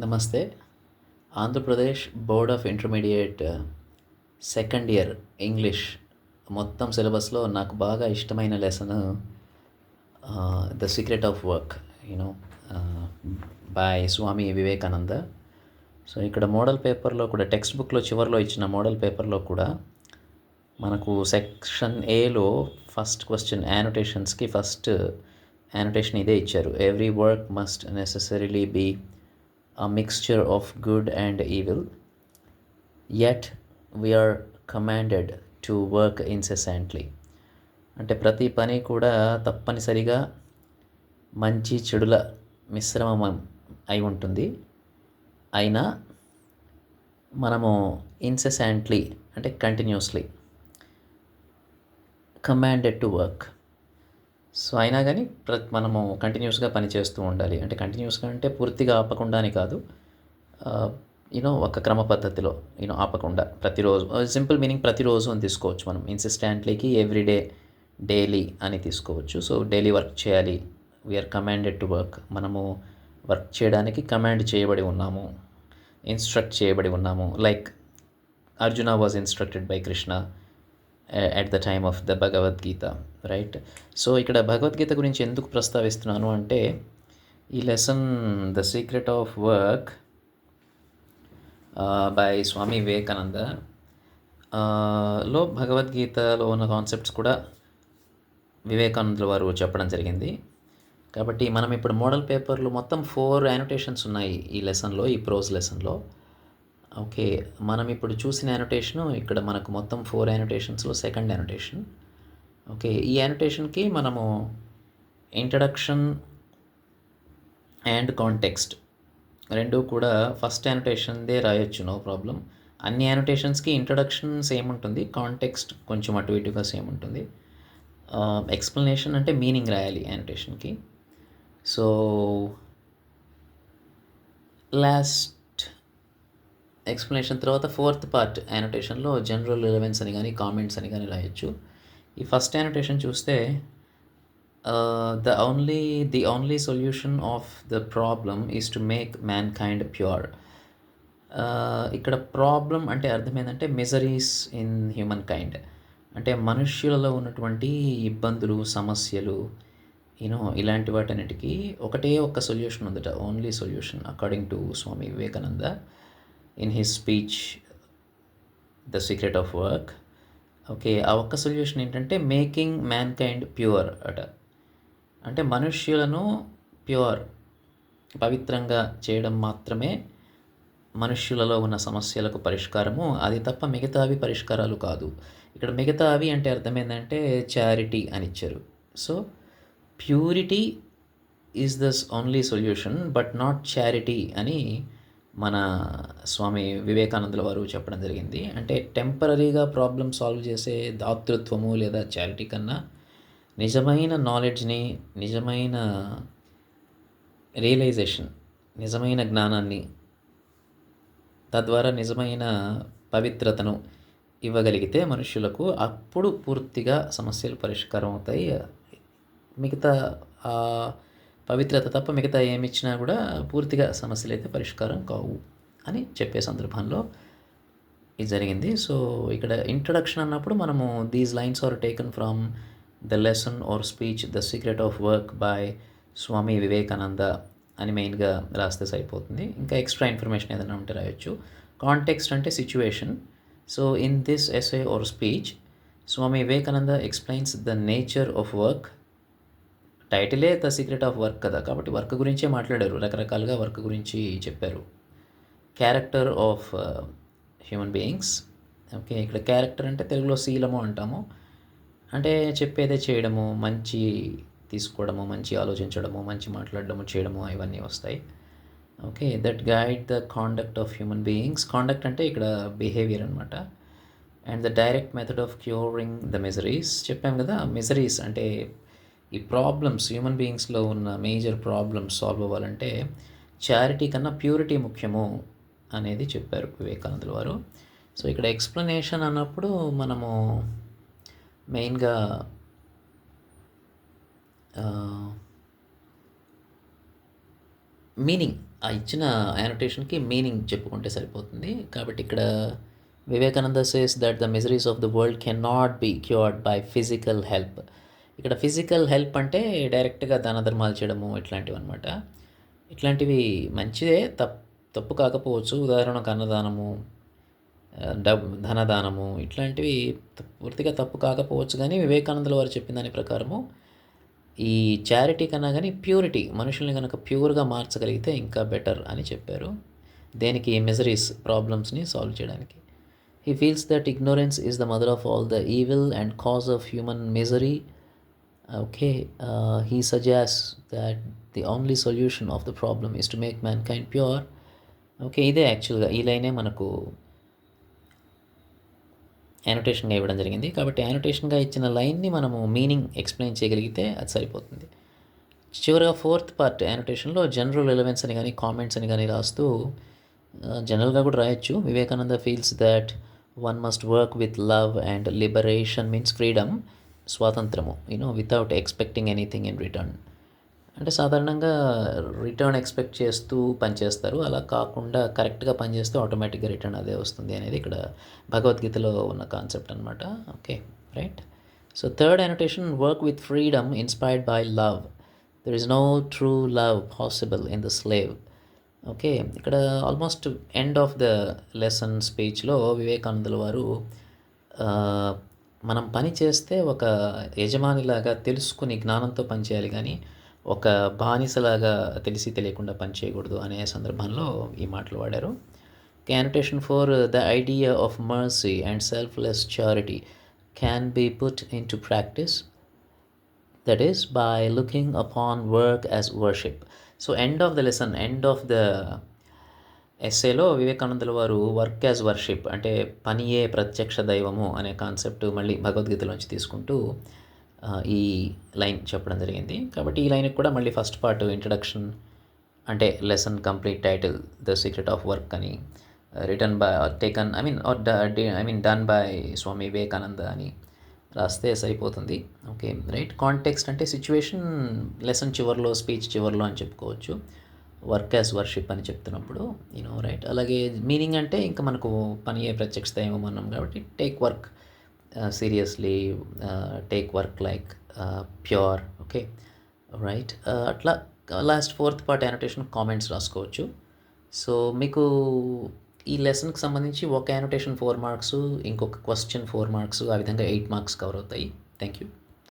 నమస్తే. Andhra Pradesh board of intermediate second year English మొత్తం సిలబస్‌లో నాకు బాగా ఇష్టమైన lesson 'the secret of work' you know ఆహ్, బై స్వామి వివేకానంద. సో, ఇక్కడ మోడల్ పేపర్‌లో కూడా టెక్స్ట్ బుక్‌లో చివర్లో ఇచ్చిన మోడల్ పేపర్‌లో కూడా మనకు సెక్షన్ ఏలో ఫస్ట్ క్వెషన్ యానోటేషన్స్‌కి ఫస్ట్ యానోటేషన్ ఇదే ఇచ్చారు. Every work must necessarily be a mixture of good and evil, yet we are commanded to work incessantly. అంటే ప్రతి పని కూడా తప్పనిసరిగా మంచి చెడుల మిశ్రమం అయి ఉంటుంది. అయినా మనము ఇన్సెసెంట్లీ అంటే continuously commanded to work. So, అయినా కానీ మనము కంటిన్యూస్గా పని చేస్తూ ఉండాలి. అంటే కంటిన్యూస్గా అంటే పూర్తిగా ఆపకుండా అని కాదు. ఒక క్రమ పద్ధతిలో ఆపకుండా ప్రతిరోజు సింపుల్ మీనింగ్ ప్రతిరోజు అని తీసుకోవచ్చు మనం. ఇన్సిస్టెంట్లీకి ఎవ్రీడే, డైలీ అని తీసుకోవచ్చు. సో, డైలీ వర్క్ చేయాలి. We are commanded to work. మనము వర్క్ చేయడానికి కమాండ్ చేయబడి ఉన్నాము, ఇన్స్ట్రక్ట్ చేయబడి ఉన్నాము. Like Arjuna was instructed by Krishna at the time of the Bhagavad Gita, right? So, ఇక్కడ భగవద్గీత గురించి ఎందుకు ప్రస్తావిస్తున్నాను అంటే, ఈ lesson 'the secret of work' by Swami Vivekananda లో భగవద్గీతలో ఉన్న కాన్సెప్ట్స్ కూడా వివేకానందుల వారు చెప్పడం జరిగింది. కాబట్టి మనం ఇప్పుడు మోడల్ పేపర్లో మొత్తం 4 యానోటేషన్స్ ఉన్నాయి ఈ లెసన్లో, ఈ ప్రోజ్ లెసన్లో. ఓకే, మనం ఇప్పుడు చూసిన యానోటేషను ఇక్కడ మనకు మొత్తం 4 యానోటేషన్స్లో సెకండ్ యానోటేషన్. ఓకే, ఈ యానోటేషన్కి మనము ఇంట్రడక్షన్ అండ్ కాంటెక్స్ట్ రెండు కూడా ఫస్ట్ యానోటేషన్దే రాయొచ్చు, నో ప్రాబ్లం. అన్ని యానోటేషన్స్కి ఇంట్రడక్షన్ సేమ్ ఉంటుంది, కాంటెక్స్ట్ కొంచెం అటు ఇటుగా సేమ్ ఉంటుంది. ఎక్స్ప్లెనేషన్ అంటే మీనింగ్ రాయాలి యానోటేషన్కి. సో, లాస్ట్ ఎక్స్ప్లెనేషన్ తర్వాత ఫోర్త్ పార్ట్ యానోటేషన్లో జనరల్ రిలవెన్స్ అని కానీ కామెంట్స్ అని కానీ రాయొచ్చు. ఈ ఫస్ట్ యానోటేషన్ చూస్తే the only solution of the problem is to make man kind pure. ఇక్కడ ప్రాబ్లం అంటే అర్థం ఏంటంటే మిజరీస్ ఇన్ హ్యూమన్ కైండ్. అంటే మనుష్యులలో ఉన్నటువంటి ఇబ్బందులు, సమస్యలు, ఇలాంటి వాటన్నిటికీ ఒకటే ఒక్క సొల్యూషన్ ఉందట. Only solution according to Swami Vivekananda in his speech 'the secret of work'. Okay, ఆ ఒక్క సొల్యూషన్ ఏంటంటే మేకింగ్ మ్యాన్ కైండ్ ప్యూర్ అట. అంటే మనుష్యులను ప్యూర్, పవిత్రంగా చేయడం మాత్రమే మనుష్యులలో ఉన్న సమస్యలకు పరిష్కారము. అది తప్ప మిగతా అవి పరిష్కారాలు కాదు. ఇక్కడ మిగతా అవి అంటే అర్థం ఏంటంటే చారిటీ అని ఇచ్చారు. So, purity is thus only solution but not charity అని మన స్వామి వివేకానందుల వారు చెప్పడం జరిగింది. అంటే టెంపరరీగా ప్రాబ్లమ్ సాల్వ్ చేసే దాతృత్వము లేదా చారిటీ కన్నా నిజమైన నాలెడ్జ్ని, నిజమైన రియలైజేషన్, నిజమైన జ్ఞానాన్ని, తద్వారా నిజమైన పవిత్రతను ఇవ్వగలిగితే మనుష్యులకు అప్పుడు పూర్తిగా సమస్యలు పరిష్కారం అవుతాయి. మిగతా పవిత్రత తప్ప మిగతా ఏమిచ్చినా కూడా పూర్తిగా సమస్యలు అయితే పరిష్కారం కావు అని చెప్పే సందర్భంలో ఇది జరిగింది. సో, ఇక్కడ ఇంట్రడక్షన్ అన్నప్పుడు మనము these lines are taken from the lesson or speech 'the secret of work' by Swami Vivekananda అని మెయిన్గా రాస్తే సరిపోతుంది. ఇంకా ఎక్స్ట్రా ఇన్ఫర్మేషన్ ఏదైనా ఉంటే రాయొచ్చు. కాంటెక్స్ట్ అంటే situation. So, in this essay or speech Swami Vivekananda explains the nature of work. టైటిలే 'ద సీక్రెట్ ఆఫ్ వర్క్' కదా, కాబట్టి వర్క్ గురించే మాట్లాడారు. రకరకాలుగా వర్క్ గురించి చెప్పారు. Character of human beings. Okay, ఇక్కడ క్యారెక్టర్ అంటే తెలుగులో శీలము అంటాము. అంటే చెప్పేదే చేయడము, మంచి తీసుకోవడము, మంచి ఆలోచించడము, మంచి మాట్లాడడము, చేయడము, ఇవన్నీ వస్తాయి. Okay, that guide the conduct of human beings. Conduct అంటే ఇక్కడ బిహేవియర్ అనమాట. And the direct method of curing the miseries. చెప్పాం కదా, మిజరీస్ అంటే ఈ ప్రాబ్లమ్స్, హ్యూమన్ బీయింగ్స్లో ఉన్న మేజర్ ప్రాబ్లమ్స్ సాల్వ్ అవ్వాలంటే చారిటీ కన్నా ప్యూరిటీ ముఖ్యము అనేది చెప్పారు వివేకానందుల వారు. సో, ఇక్కడ ఎక్స్ప్లెనేషన్ అన్నప్పుడు మనము మెయిన్గా మీనింగ్ ఆ ఇచ్చిన యానోటేషన్‌కి మీనింగ్ చెప్పుకుంటే సరిపోతుంది. కాబట్టి ఇక్కడ Vivekananda says that the miseries of the world can not be cured by physical help. ఇక్కడ ఫిజికల్ హెల్ప్ అంటే డైరెక్ట్‌గా దాన ధర్మాలు చేయడము ఇట్లాంటివన్నమాట. ఇట్లాంటివి మంచిదే, తప్పు కాకపోవచ్చు. ఉదాహరణకు అన్నదానము, ధనదానము ఇట్లాంటివి పూర్తిగా తప్పు కాకపోవచ్చు గానీ, వివేకానందుల వారు చెప్పిన దాని ప్రకారము ఈ చారిటీ కన్నా గానీ ప్యూరిటీ, మనుషుల్ని గనక ప్యూర్‌గా మార్చగలిగితే ఇంకా బెటర్ అని చెప్పారు. దేనికి? మిజరీస్, ప్రాబ్లమ్స్‌ని సాల్వ్ చేయడానికి. He feels that ignorance is the mother of all the evil and cause of human misery. Okay. He suggests that the only solution of the problem is to make mankind pure. Okay. ఇదే యాక్చువల్‌గా ఈ లైనే మనకు యానోటేషన్‌గా ఇవ్వడం జరిగింది. కాబట్టి యానోటేషన్‌గా ఇచ్చిన లైన్‌ని మనము మీనింగ్ ఎక్స్‌ప్లెయిన్ చేయగలిగితే అది సరిపోతుంది. చివరగా ఫోర్త్ పార్ట్ యానోటేషన్‌లో జనరల్ రిలవెన్స్ అని గానీ, కామెంట్స్ అని గానీ రాస్తూ జనరల్‌గా కూడా రాయొచ్చు. Vivekananda feels that one must work with love and liberation means freedom, స్వాతంత్రము without expecting anything in return. అంటే సాధారణంగా రిటర్న్ ఎక్స్పెక్ట్ చేస్తూ పనిచేస్తారు. అలా కాకుండా కరెక్ట్‌గా పనిచేస్తే ఆటోమేటిక్‌గా రిటర్న్ అదే వస్తుంది అనేది ఇక్కడ భగవద్గీతలో ఉన్న కాన్సెప్ట్ అనమాట. Okay. Right. So third annotation, work with freedom inspired by love. There is no true love possible in the slave. Okay. ఇక్కడ almost end of the lesson స్పీచ్‌లో వివేకానందుల వారు మనం పని చేస్తే ఒక యజమానిలాగా తెలుసుకుని జ్ఞానంతో పనిచేయాలి కానీ ఒక బానిసలాగా తెలిసి తెలియకుండా పని చేయకూడదు అనే సందర్భంలో ఈ మాటలు వాడారు. Annotation for the idea of mercy and selfless charity can be put into practice, that is by looking upon work as worship. So end of the lesson, end of the ఎస్సేలో వివేకానందుల వారు work as worship అంటే పనియే ప్రత్యక్ష దైవము అనే concept మళ్ళీ భగవద్గీతలోంచి తీసుకుంటూ ఈ లైన్ చెప్పడం జరిగింది. కాబట్టి ఈ లైన్కి కూడా మళ్ళీ ఫస్ట్ పార్ట్ ఇంట్రడక్షన్ అంటే lesson complete title the secret of work అని written by taken down by Swami Vivekananda అని రాస్తే సరిపోతుంది. ఓకే. రైట్. కాంటెక్స్ట్ అంటే సిచ్యువేషన్ లెసన్ చివర్లో, స్పీచ్ చివర్లో అని చెప్పుకోవచ్చు. వర్క్ యాజ్ వర్షిప్ అని చెప్తున్నప్పుడు రైట్. అలాగే మీనింగ్ అంటే ఇంకా మనకు పని ఏ ప్రత్యక్ష దైవం అన్నాం కాబట్టి take work seriously, take work like pure. Okay. Right. అట్లా last fourth part annotation comments రాసుకోవచ్చు. సో మీకు ఈ లెసన్కి సంబంధించి ఒక యానోటేషన్ 4 మార్క్స్, ఇంకొక క్వశ్చన్ 4 మార్క్స్, ఆ విధంగా 8 మార్క్స్ కవర్ అవుతాయి. Thank you.